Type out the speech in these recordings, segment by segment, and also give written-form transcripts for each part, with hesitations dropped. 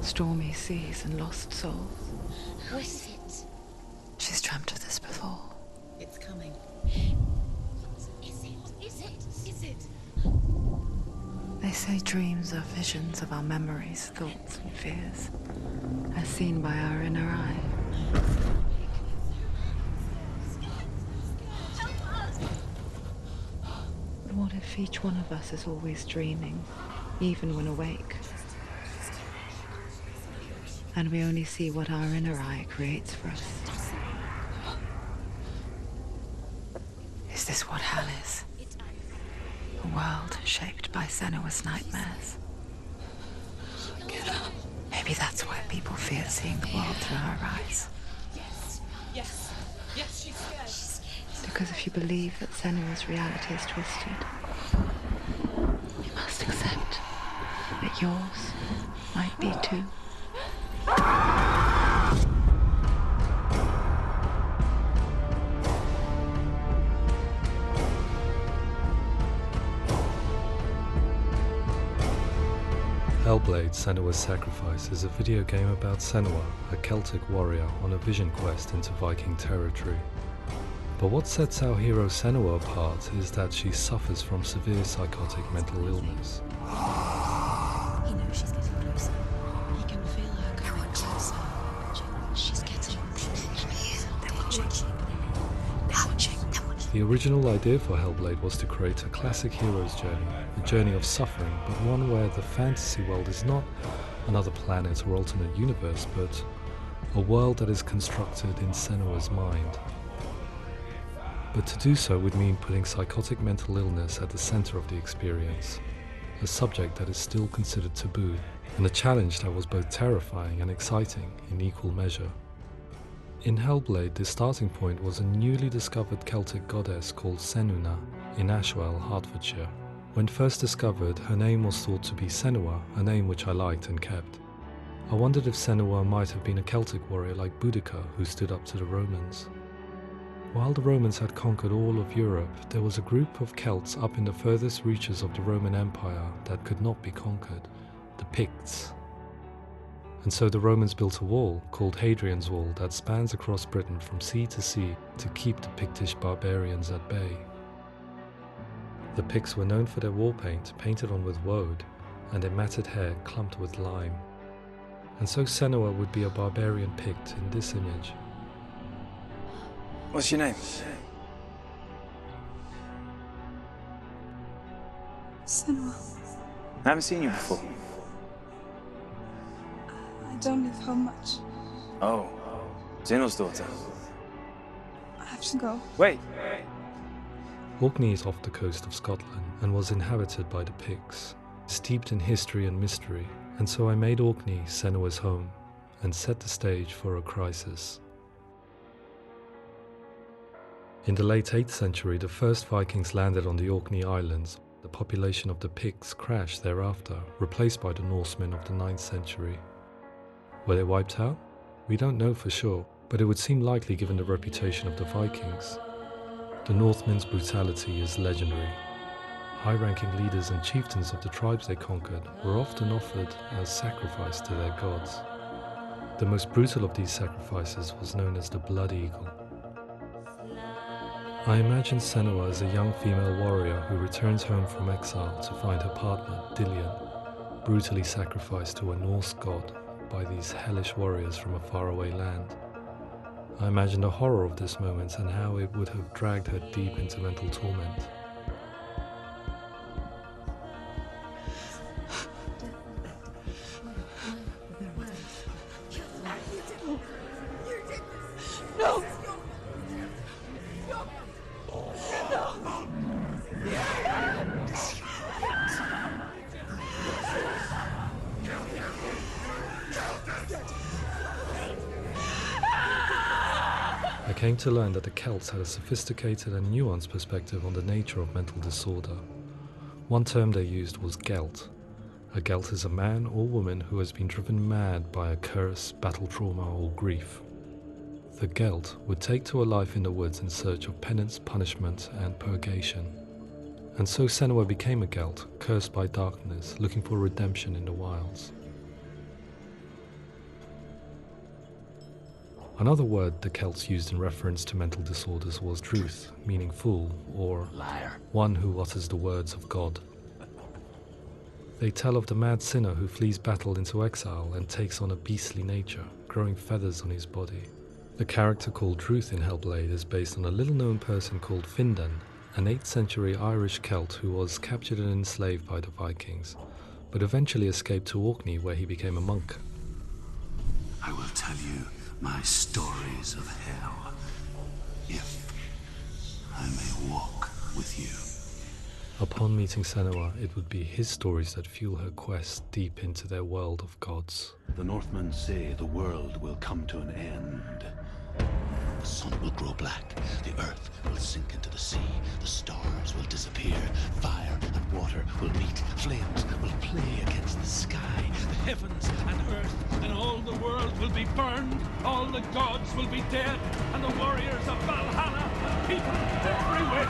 stormy seas and lost souls. Who is it? She's dreamt of this before. It's coming. Is it? They say dreams are visions of our memories, thoughts and fears, as seen by our inner eye. But what if each one of us is always dreaming, even when awake? And we only see what our inner eye creates for us. Is this what hell is? A world shaped by Senua's nightmares. Maybe that's why people fear seeing the world through her eyes. Yes, she's scared. Because if you believe that Senua's reality is twisted, you must accept that yours might be too. Hellblade: Senua's Sacrifice is a video game about Senua, a Celtic warrior on a vision quest into Viking territory. But what sets our hero Senua apart is that she suffers from severe psychotic mental illness. He knows she's getting closer. He can feel her coming closer. She's getting closer. They're watching. The original idea for Hellblade was to create a classic hero's journey, a journey of suffering, but one where the fantasy world is not another planet or alternate universe, but a world that is constructed in Senua's mind. But to do so would mean putting psychotic mental illness at the center of the experience, a subject that is still considered taboo, and a challenge that was both terrifying and exciting in equal measure. In Hellblade, the starting point was a newly discovered Celtic goddess called Senua in Ashwell, Hertfordshire. When first discovered, her name was thought to be Senua, a name which I liked and kept. I wondered if Senua might have been a Celtic warrior like Boudica who stood up to the Romans. While the Romans had conquered all of Europe, there was a group of Celts up in the furthest reaches of the Roman Empire that could not be conquered, the Picts. And so the Romans built a wall, called Hadrian's Wall, that spans across Britain from sea to sea to keep the Pictish barbarians at bay. The Picts were known for their war paint, painted on with woad, and their matted hair clumped with lime. And so Senua would be a barbarian Pict in this image. What's your name? Senua. I haven't seen you before. I don't live home much. Oh, Zeno's daughter. I have to go. Wait. Orkney is off the coast of Scotland and was inhabited by the Picts, steeped in history and mystery, and so I made Orkney Senua's home and set the stage for a crisis. In the late 8th century, the first Vikings landed on the Orkney Islands. The population of the Picts crashed thereafter, replaced by the Norsemen of the 9th century. Were they wiped out? We don't know for sure, but it would seem likely given the reputation of the Vikings. The Northmen's brutality is legendary. High-ranking leaders and chieftains of the tribes they conquered were often offered as sacrifice to their gods. The most brutal of these sacrifices was known as the Blood Eagle. I imagine Senua as a young female warrior who returns home from exile to find her partner, Dillion, brutally sacrificed to a Norse god by these hellish warriors from a faraway land. I imagine the horror of this moment and how it would have dragged her deep into mental torment. No! I came to learn that the Celts had a sophisticated and nuanced perspective on the nature of mental disorder. One term they used was Gelt. A Gelt is a man or woman who has been driven mad by a curse, battle trauma, or grief. The Gelt would take to a life in the woods in search of penance, punishment, and purgation. And so Senua became a Gelt, cursed by darkness, looking for redemption in the wilds. Another word the Celts used in reference to mental disorders was druth, meaning fool, or Liar. one who utters the words of God. They tell of the mad sinner who flees battle into exile and takes on a beastly nature, growing feathers on his body. The character called Druth in Hellblade is based on a little-known person called Findan, an 8th century Irish Celt who was captured and enslaved by the Vikings, but eventually escaped to Orkney where he became a monk. I will tell you my stories of hell, if I may walk with you. Upon meeting Senua, it would be his stories that fuel her quest deep into their world of gods. The Northmen say the world will come to an end. The sun will grow black, the earth will sink into the sea, the stars will disappear, fire and water will meet, flames will play against the sky, the heavens and earth and all the world will be burned, all the gods will be dead, and the warriors of Valhalla and people everywhere.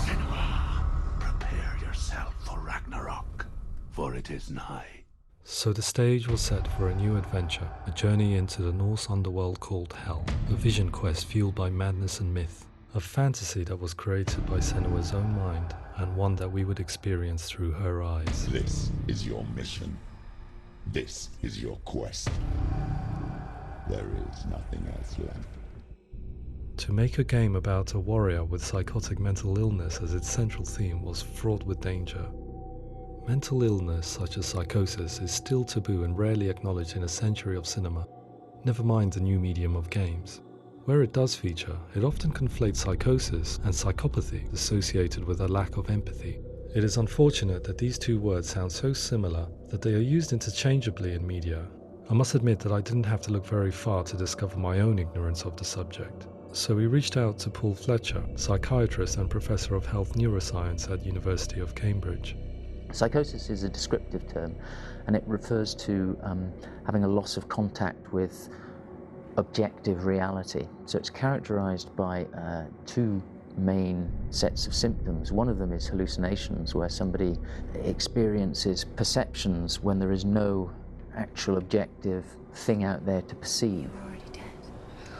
Senua, prepare yourself for Ragnarok, for it is nigh. So the stage was set for a new adventure, a journey into the Norse underworld called Hell, a vision quest fueled by madness and myth, a fantasy that was created by Senua's own mind, and one that we would experience through her eyes. This is your mission. This is your quest. There is nothing else left. To make a game about a warrior with psychotic mental illness as its central theme was fraught with danger. Mental illness such as psychosis is still taboo and rarely acknowledged in a century of cinema, never mind the new medium of games. Where it does feature, it often conflates psychosis and psychopathy associated with a lack of empathy. It is unfortunate that these two words sound so similar that they are used interchangeably in media. I must admit that I didn't have to look very far to discover my own ignorance of the subject. So we reached out to Paul Fletcher, psychiatrist and professor of health neuroscience at University of Cambridge. Psychosis is a descriptive term, and it refers to having a loss of contact with objective reality. So it's characterized by two main sets of symptoms. One of them is hallucinations, where somebody experiences perceptions when there is no actual objective thing out there to perceive. You're already dead.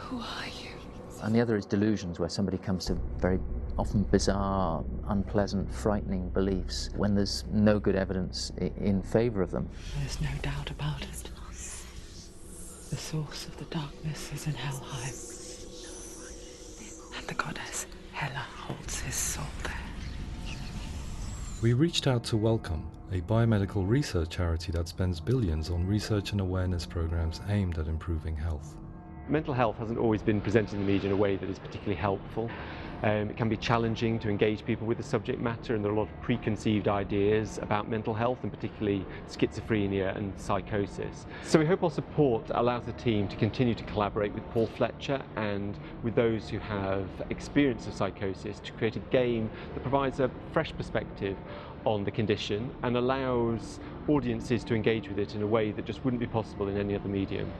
Who are you? And the other is delusions, where somebody comes to very often bizarre, unpleasant, frightening beliefs when there's no good evidence in favor of them. There's no doubt about it. The source of the darkness is in Helheim. And the goddess Hela holds his soul there. We reached out to Welcome, a biomedical research charity that spends billions on research and awareness programs aimed at improving health. Mental health hasn't always been presented in the media in a way that is particularly helpful. It can be challenging to engage people with the subject matter, and there are a lot of preconceived ideas about mental health, and particularly schizophrenia and psychosis. So we hope our support allows the team to continue to collaborate with Paul Fletcher and with those who have experience of psychosis to create a game that provides a fresh perspective on the condition and allows audiences to engage with it in a way that just wouldn't be possible in any other medium.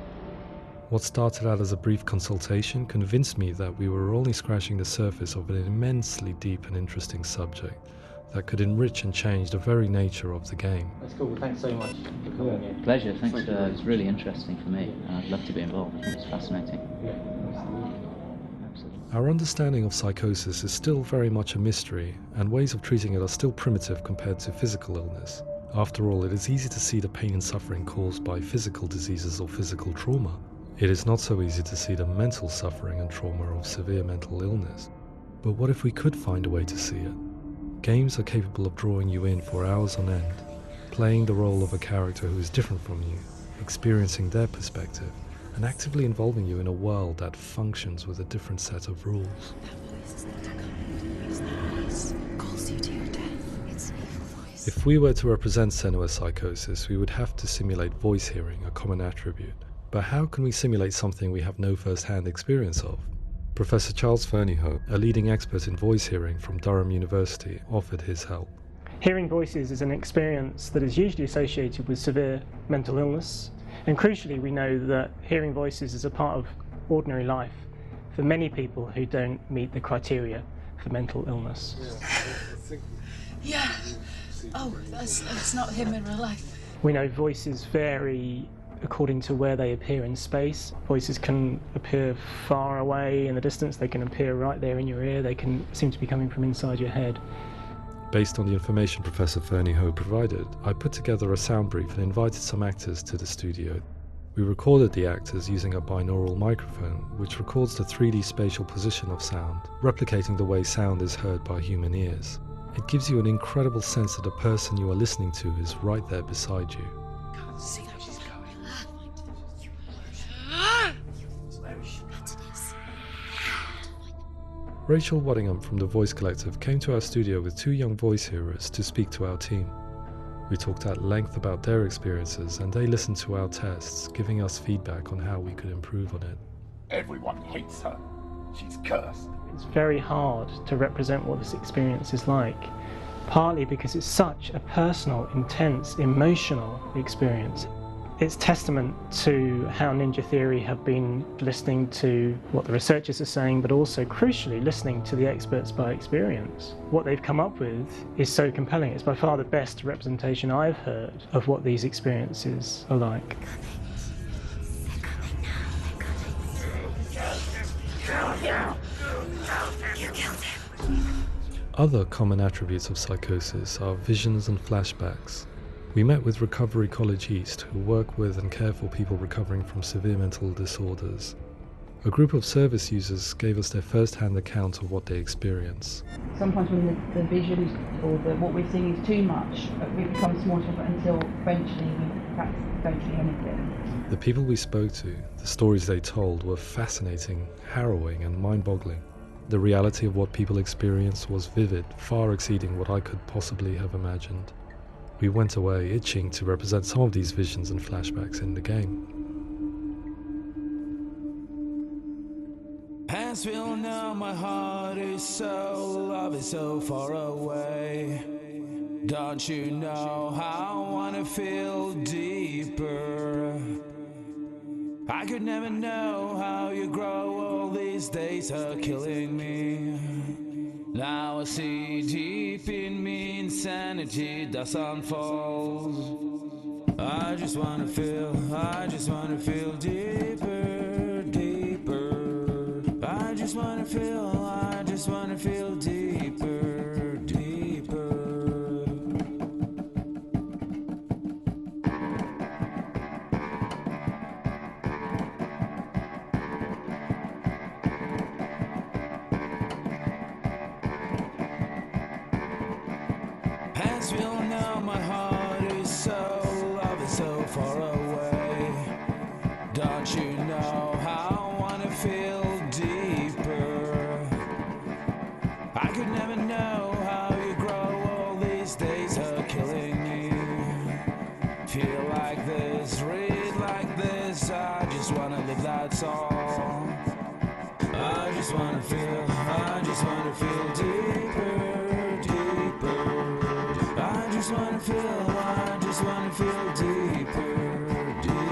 What started out as a brief consultation convinced me that we were only scratching the surface of an immensely deep and interesting subject that could enrich and change the very nature of the game. That's cool. Thanks so much for coming in. Pleasure. Thanks. It was really interesting for me. I'd love to be involved. I think it's fascinating. Absolutely. Our understanding of psychosis is still very much a mystery, and ways of treating it are still primitive compared to physical illness. After all, it is easy to see the pain and suffering caused by physical diseases or physical trauma. It is not so easy to see the mental suffering and trauma of severe mental illness. But what if we could find a way to see it? Games are capable of drawing you in for hours on end, playing the role of a character who is different from you, experiencing their perspective, and actively involving you in a world that functions with a different set of rules. That voice is not a kind. It's that voice. Calls you to your death. It's an evil voice. If we were to represent Senua's psychosis, we would have to simulate voice hearing, a common attribute. But how can we simulate something we have no first-hand experience of? Professor Charles Fernyhough, a leading expert in voice hearing from Durham University, offered his help. Hearing voices is an experience that is usually associated with severe mental illness, and crucially we know that hearing voices is a part of ordinary life for many people who don't meet the criteria for mental illness. Yeah. Oh, that's not him in real life. We know voices vary according to where they appear in space. Voices can appear far away in the distance, they can appear right there in your ear, they can seem to be coming from inside your head. Based on the information Professor Fernie Ho provided, I put together a sound brief and invited some actors to the studio. We recorded the actors using a binaural microphone, which records the 3D spatial position of sound, replicating the way sound is heard by human ears. It gives you an incredible sense that the person you are listening to is right there beside you. Can't see how she's going. Rachel Waddingham from the Voice Collective came to our studio with 2 young voice hearers to speak to our team. We talked at length about their experiences and they listened to our tests, giving us feedback on how we could improve on it. Everyone hates her. She's cursed. It's very hard to represent what this experience is like, partly because it's such a personal, intense, emotional experience. It's testament to how Ninja Theory have been listening to what the researchers are saying, but also, crucially, listening to the experts by experience. What they've come up with is so compelling. It's by far the best representation I've heard of what these experiences are like. Other common attributes of psychosis are visions and flashbacks. We met with Recovery College East, who work with and care for people recovering from severe mental disorders. A group of service users gave us their first-hand account of what they experience. Sometimes when the visions or what we're seeing is too much, it becomes more difficult until eventually we perhaps don't see anything. The people we spoke to, the stories they told, were fascinating, harrowing and mind-boggling. The reality of what people experienced was vivid, far exceeding what I could possibly have imagined. We went away itching to represent some of these visions and flashbacks in the game. As we all know, my heart is so, love is so far away. Don't you know how I wanna feel deeper? I could never know how you grow, all these days are killing me. Now I see deep in me insanity that's unfolds. I just wanna feel deeper, deeper. I just wanna feel deeper, deeper. As we all know, my heart is so, love is so far away. Don't you know how I wanna feel deeper? I could never know how you grow, all these days are killing me. Feel like this, read like this, I just wanna live that song. I just wanna feel deeper, deeper. I just wanna feel deeper, deeper.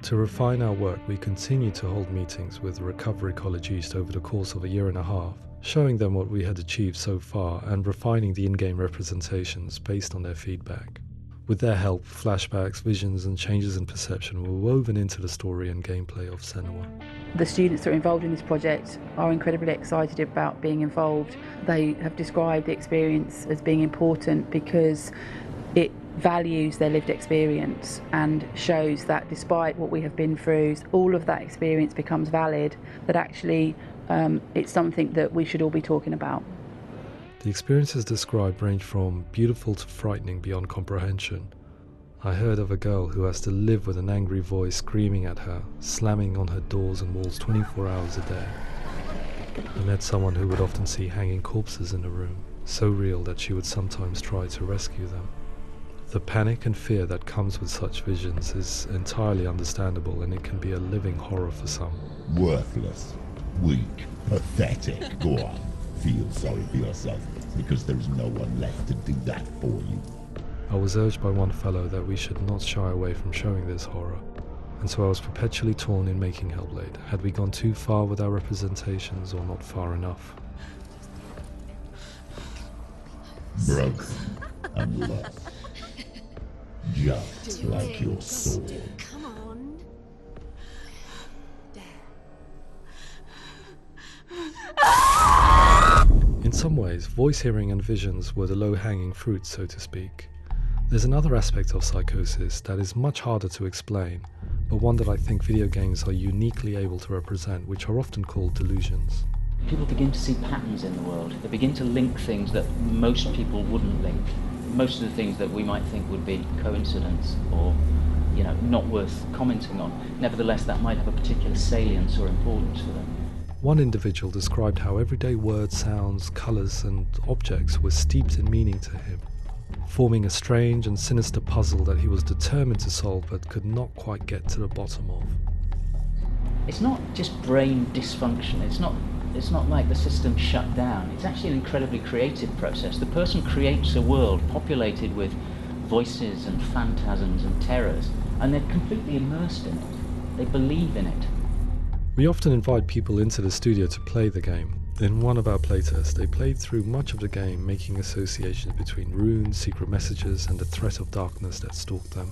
To refine our work, we continue to hold meetings with Recovery College East over the course of a year and a half, showing them what we had achieved so far and refining the in-game representations based on their feedback. With their help, flashbacks, visions and changes in perception were woven into the story and gameplay of Senua. The students that are involved in this project are incredibly excited about being involved. They have described the experience as being important because it values their lived experience and shows that despite what we have been through, all of that experience becomes valid, that actually it's something that we should all be talking about. The experiences described range from beautiful to frightening beyond comprehension. I heard of a girl who has to live with an angry voice screaming at her, slamming on her doors and walls 24 hours a day. I met someone who would often see hanging corpses in a room, so real that she would sometimes try to rescue them. The panic and fear that comes with such visions is entirely understandable, and it can be a living horror for some. Worthless, weak, pathetic. Go on, feel sorry for yourself, because there is no one left to do that for you. I was urged by one fellow that we should not shy away from showing this horror, and so I was perpetually torn in making Hellblade. Had we gone too far with our representations or not far enough? broken and lost. Just like your soul. Come on. In some ways, voice hearing and visions were the low-hanging fruit, so to speak. There's another aspect of psychosis that is much harder to explain, but one that I think video games are uniquely able to represent, which are often called delusions. People begin to see patterns in the world. They begin to link things that most people wouldn't link. Most of the things that we might think would be coincidence or, not worth commenting on. Nevertheless, that might have a particular salience or importance for them. One individual described how everyday words, sounds, colours and objects were steeped in meaning to him, forming a strange and sinister puzzle that he was determined to solve but could not quite get to the bottom of. It's not just brain dysfunction. It's not like the system shut down. It's actually an incredibly creative process. The person creates a world populated with voices and phantasms and terrors, and they're completely immersed in it. They believe in it. We often invite people into the studio to play the game. In one of our playtests, they played through much of the game, making associations between runes, secret messages, and the threat of darkness that stalked them.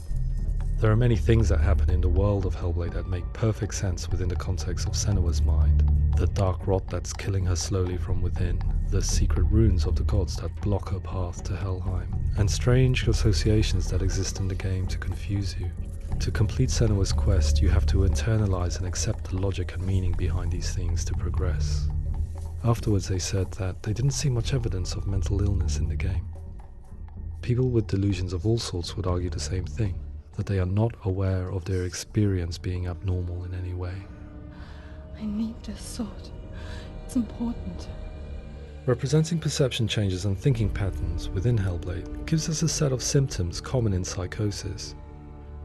There are many things that happen in the world of Hellblade that make perfect sense within the context of SENUA'S mind. The dark rot that's killing her slowly from within, the secret runes of the gods that block her path to Helheim, and strange associations that exist in the game to confuse you. To complete SENUA'S quest, you have to internalize and accept the logic and meaning behind these things to progress. Afterwards, they said that they didn't see much evidence of mental illness in the game. People with delusions of all sorts would argue the same thing, that they are not aware of their experience being abnormal in any way. I need this sword. It's important. Representing perception changes and thinking patterns within Hellblade gives us a set of symptoms common in psychosis.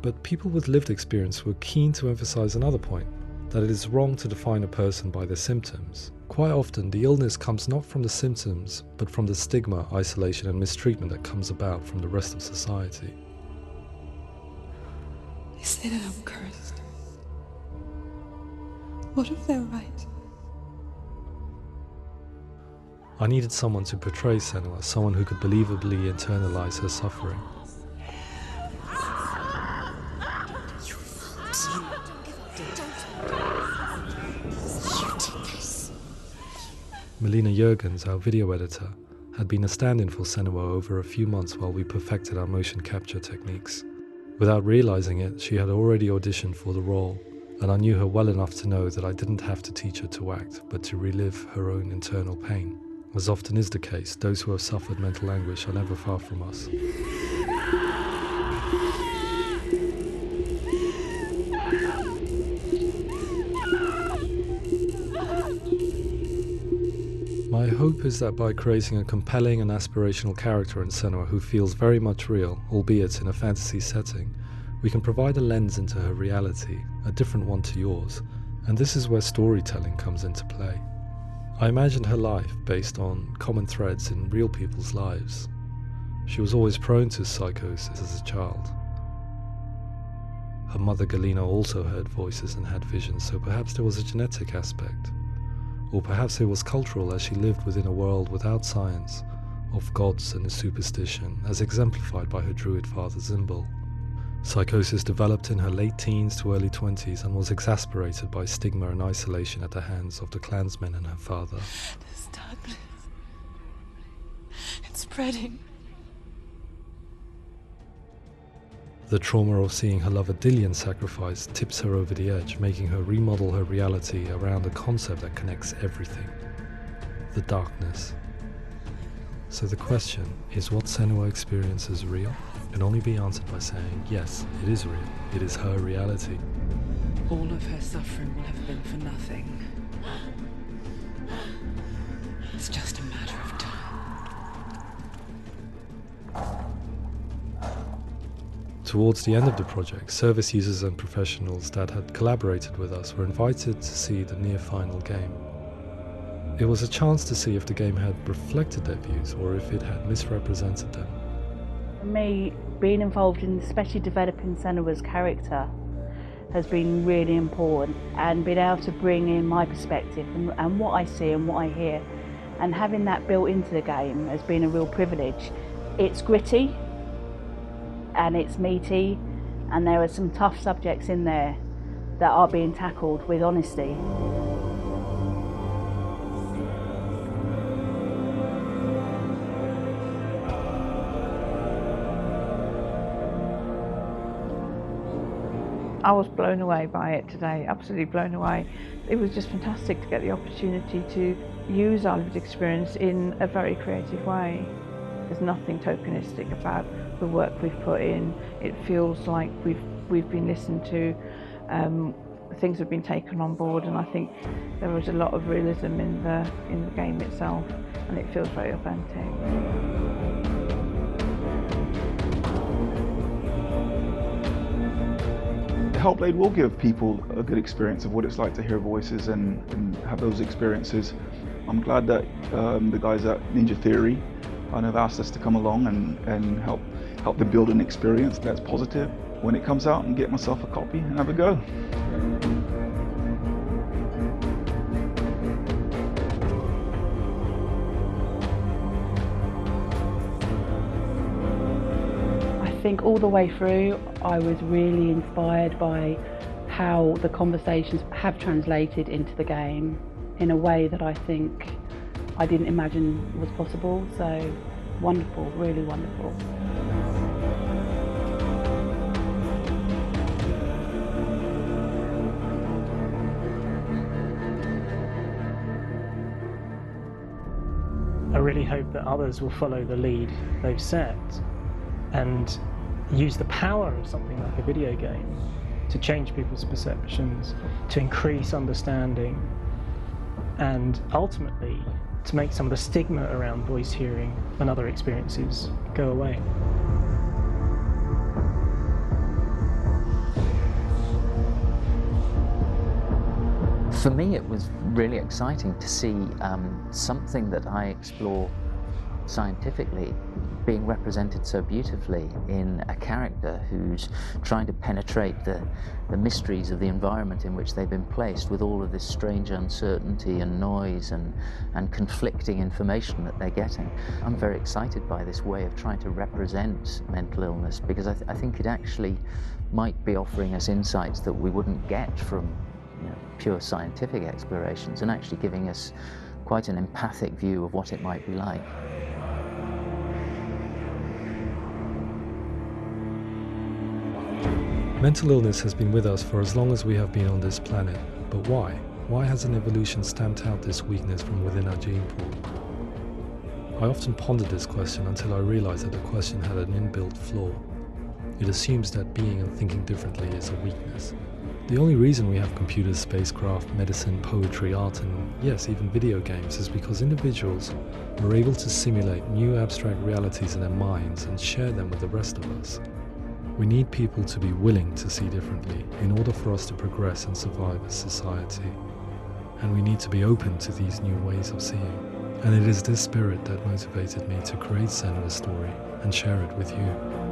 But people with lived experience were keen to emphasize another point, that it is wrong to define a person by their symptoms. Quite often, the illness comes not from the symptoms, but from the stigma, isolation and mistreatment that comes about from the rest of society. They say that I'm cursed. What if they're right? I needed someone to portray Senua, someone who could believably internalize her suffering. Melina Jurgens, our video editor, had been a stand-in for Senua over a few months while we perfected our motion capture techniques. Without realizing it, she had already auditioned for the role, and I knew her well enough to know that I didn't have to teach her to act, but to relive her own internal pain. As often is the case, those who have suffered mental anguish are never far from us. My hope is that by creating a compelling and aspirational character in Senua who feels very much real, albeit in a fantasy setting, we can provide a lens into her reality, a different one to yours, and this is where storytelling comes into play. I imagined her life based on common threads in real people's lives. She was always prone to psychosis as a child. Her mother Galina also heard voices and had visions, so perhaps there was a genetic aspect. Or perhaps it was cultural, as she lived within a world without science, of gods and superstition, as exemplified by her druid father Zimbal. Psychosis developed in her late teens to early 20s and was exacerbated by stigma and isolation at the hands of the clansmen and her father. This darkness. It's spreading. The trauma of seeing her lover Dillian sacrificed tips her over the edge, making her remodel her reality around a concept that connects everything: the darkness. So the question, is what Senua experiences real? Can only be answered by saying, yes, it is real. It is her reality. All of her suffering will have been for nothing. It's just a matter of time. Towards the end of the project, service users and professionals that had collaborated with us were invited to see the near-final game. It was a chance to see if the game had reflected their views or if it had misrepresented them. For me, being involved in especially developing Senua's character has been really important, and being able to bring in my perspective and what I see and what I hear and having that built into the game has been a real privilege. It's gritty and it's meaty, and there are some tough subjects in there that are being tackled with honesty. I was blown away by it today, absolutely blown away. It was just fantastic to get the opportunity to use our lived experience in a very creative way. There's nothing tokenistic about the work we've put in. It feels like we've been listened to, things have been taken on board, and I think there was a lot of realism in the game itself, and it feels very authentic. Hellblade will give people a good experience of what it's like to hear voices and have those experiences. I'm glad that the guys at Ninja Theory kind of asked us to come along and help them build an experience that's positive when it comes out, and get myself a copy and have a go. I think all the way through I was really inspired by how the conversations have translated into the game in a way that I think I didn't imagine was possible. So wonderful, really wonderful. I really hope that others will follow the lead they've set and use the power of something like a video game to change people's perceptions, to increase understanding, and ultimately to make some of the stigma around voice hearing and other experiences go away. For me, it was really exciting to see something that I explore scientifically being represented so beautifully in a character who's trying to penetrate the mysteries of the environment in which they've been placed, with all of this strange uncertainty and noise and conflicting information that they're getting. I'm very excited by this way of trying to represent mental illness, because I think it actually might be offering us insights that we wouldn't get from pure scientific explorations, and actually giving us quite an empathic view of what it might be like. Mental illness has been with us for as long as we have been on this planet, but why? Why hasn't evolution stamped out this weakness from within our gene pool? I often pondered this question until I realized that the question had an inbuilt flaw. It assumes that being and thinking differently is a weakness. The only reason we have computers, spacecraft, medicine, poetry, art, and yes, even video games is because individuals are able to simulate new abstract realities in their minds and share them with the rest of us. We need people to be willing to see differently in order for us to progress and survive as society. And we need to be open to these new ways of seeing. And it is this spirit that motivated me to create SENUA'S story and share it with you.